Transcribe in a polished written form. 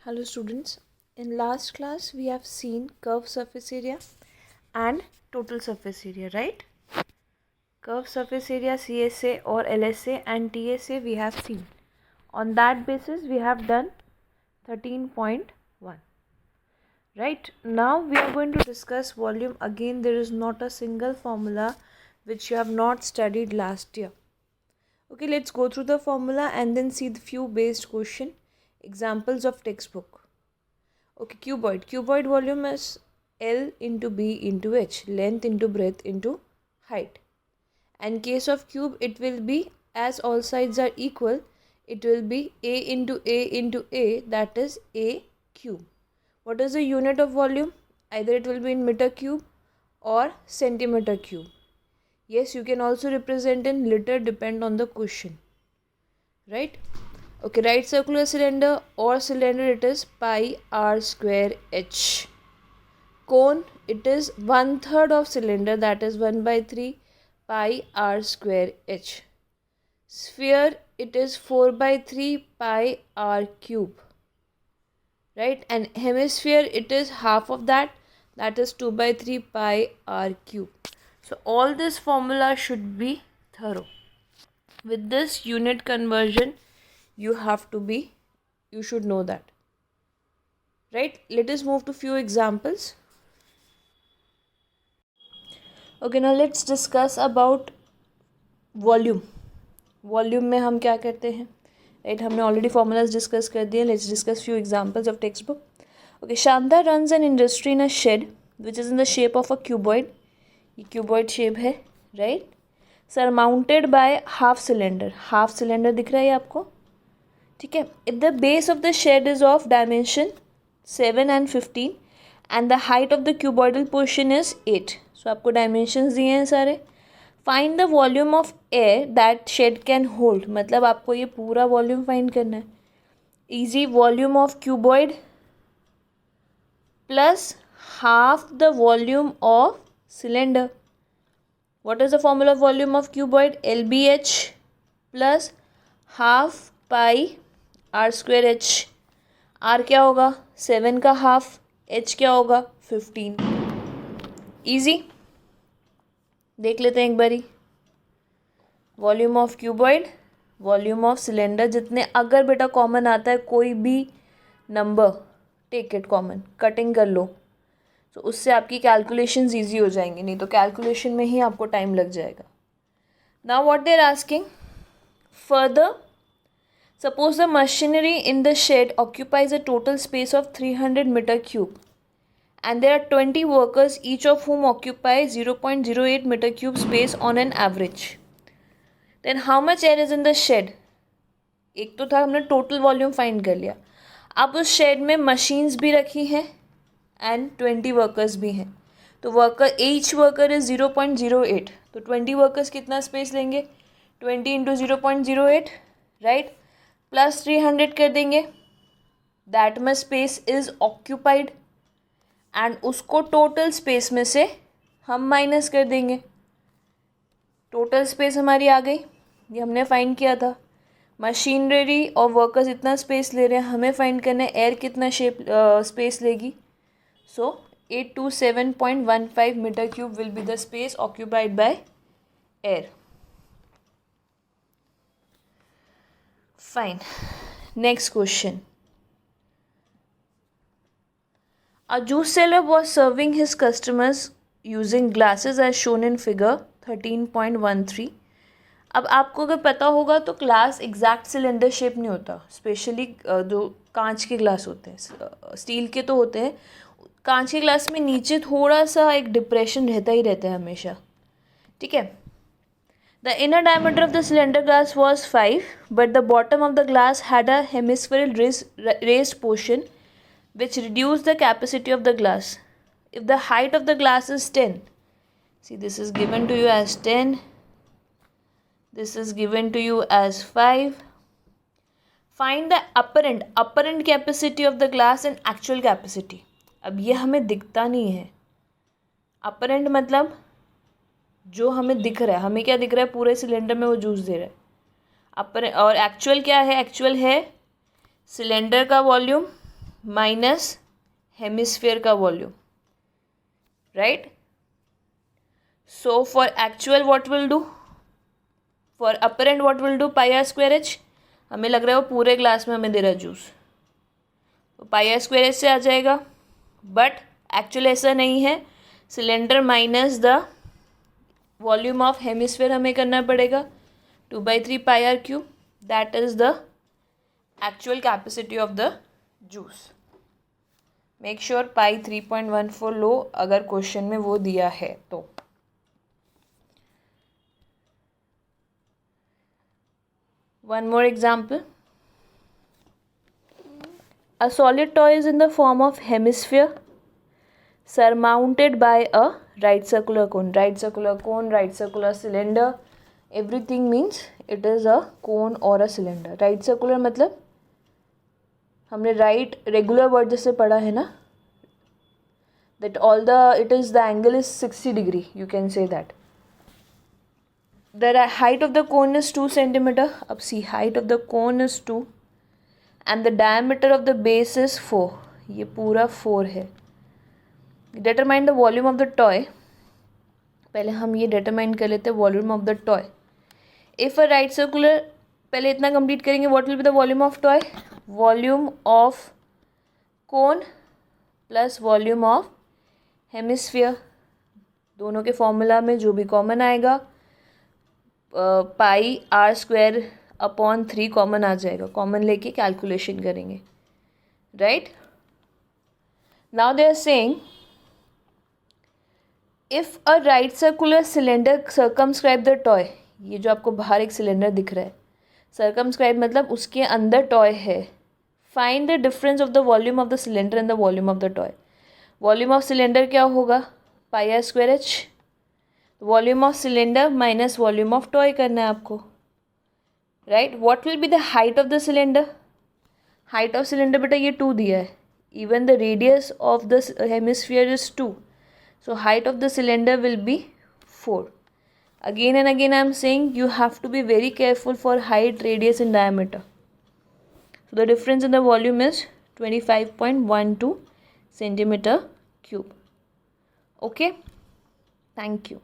Hello students, in last class we have seen curved surface area and total surface area, right? Curved surface area CSA or LSA and TSA we have seen. On that basis we have done 13.1. Right, now we are going to discuss volume. Again, there is not a single formula which you have not studied last year. Okay, let's go through the formula and then see the few based question examples of textbook. Okay, cuboid. Cuboid volume is L into B into H, length into breadth into height. And case of cube, it will be, as all sides are equal, it will be A into A into A, that is A cube. What is the unit of volume? Either it will be in meter cube or centimeter cube. Yes, you can also represent in liter, depend on the question. Right? Okay, right circular cylinder or cylinder, it is pi r square h. Cone, it is 1/3 of cylinder, that is 1/3 pi r square h. Sphere, it is 4/3 pi r cube. Right, and hemisphere, it is half of that is 2/3 pi r cube. So all this formula should be thorough. With this unit conversion, you should know that. Right, let us move to few examples. Okay, now let's discuss about volume. Volume में हम क्या करते हैं? Right, हमने already formulas discuss कर दिए. Let's discuss few examples of textbook. Okay, शानदार runs an industry in a shed which is in the shape of a cuboid. ये क्यूबॉइड शेप है, right. Surmounted by half cylinder. Half cylinder दिख रहा है आपको, ठीक है. If the base of the shed is of dimension 7 and 15 and the height of the cuboidal portion is 8. So आपको dimensions दिए हैं सारे. Find the volume of air that shed can hold. मतलब आपको ये पूरा वॉल्यूम फाइंड करना है. Easy. Volume of cuboid plus half the volume of cylinder. What is the formula of volume of cuboid? LBH plus half pi r square h. R क्या होगा? 7 का half. H क्या होगा? 15. Easy. देख लेते हैं एक बारी. Volume of cuboid, volume of cylinder. जितने अगर बेटा कॉमन आता है कोई भी number, take it common, cutting कर लो, तो उससे आपकी कैलकुलेशंस ईजी हो जाएंगी. नहीं तो कैलकुलेशन में ही आपको टाइम लग जाएगा. Now what they are asking further. Suppose the machinery in the shed occupies a total space of 300 metre cube and there are 20 workers, each of whom occupy 0.08 meter cube space on an average. Then how much air is in the shed? एक तो था, हमने total volume find कर लिया. अब उस shade में machines भी रखी हैं एंड 20 वर्कर्स भी हैं. तो वर्कर, ईच वर्कर इज 0.08. तो 20 वर्कर्स कितना स्पेस लेंगे? 20 इंटू 0.08, राइट, प्लस 300 कर देंगे. That much space is occupied and उसको टोटल स्पेस में से हम माइनस कर देंगे. टोटल स्पेस हमारी आ गई, ये हमने फाइंड किया था. मशीनरी और वर्कर्स इतना स्पेस ले रहे हैं, हमें फाइंड करना है एयर कितना स्पेस लेगी. So 827.15 metre cube will be the space occupied by air. Fine. Next question. A juice seller was serving his customers using glasses as shown in figure 13.13. अब आपको अगर पता होगा तो ग्लास एग्जैक्ट सिलेंडर शेप नहीं होता. Specially जो कांच के ग्लास होते हैं, स्टील के तो होते हैं, कांच के ग्लास में नीचे थोड़ा सा एक डिप्रेशन रहता ही रहता है हमेशा, ठीक है. The inner diameter of the cylinder glass was 5 but the bottom of the glass had a hemispherical raised portion which reduce the capacity of the glass. If the height of the glass is 10, see this is given to you as 10, this is given to you as 5. Find the apparent capacity of the glass and actual capacity. अब ये हमें दिखता नहीं है. apparent मतलब जो हमें दिख रहा है. हमें क्या दिख रहा है? पूरे सिलेंडर में वो जूस दे रहा है. apparent और actual क्या है? actual है सिलेंडर का वॉल्यूम माइनस हेमिस्फीयर का volume, right. So for actual what will do, for apparent what will do, pi r square h. हमें लग रहा है वो पूरे ग्लास में हमें दे रहा है जूस, तो पाई आर स्क्वायर एच से आ जाएगा. बट एक्चुअल ऐसा नहीं है. Cylinder minus the volume of hemisphere हमें करना पड़ेगा, 2/3 pi r cube. That is the actual capacity of the juice. Make sure pi 3.14 लो अगर क्वेश्चन में वो दिया है तो. One more example. A solid toy is in the form of hemisphere surmounted by a right circular cone. Right circular cone, right circular cylinder, everything means it is a cone or a cylinder. Right circular मतलब हमने right regular word जैसे पढ़ा है ना, that all the it is the angle is 60 degree, you can say that. The height of the cone is 2 centimeter. अब see, height of the cone is 2 and the diameter of the base is 4. ये पूरा 4 है. Determine the volume of the toy. पहले हम ये determine कर लेते हैं volume of the toy. If a right circular, पहले इतना complete करेंगे. What will be the volume of toy? Volume of cone plus volume of hemisphere. दोनों के फॉर्मूला में जो भी कॉमन आएगा, pi r square upon 3 common आ जाएगा. कॉमन लेके कैलकुलेशन करेंगे, right. Now they are saying if a right circular cylinder circumscribe the toy. ये जो आपको बाहर एक सिलेंडर दिख रहा है, सर्कमस्क्राइब मतलब उसके अंदर टॉय है. Find the difference of the volume of the cylinder and the volume of the toy. Volume of cylinder क्या होगा, pi r square h. Volume of cylinder minus volume of toy करना है आपको, right. What will be the height of the cylinder. Height of cylinder बेटा ये 2 दिया है. Even the radius of the hemisphere is 2, so height of the cylinder will B 4. Again and again I am saying you have to be very careful for height, radius and diameter. So the difference in the volume is 25.12 centimeter cube. Okay, thank you.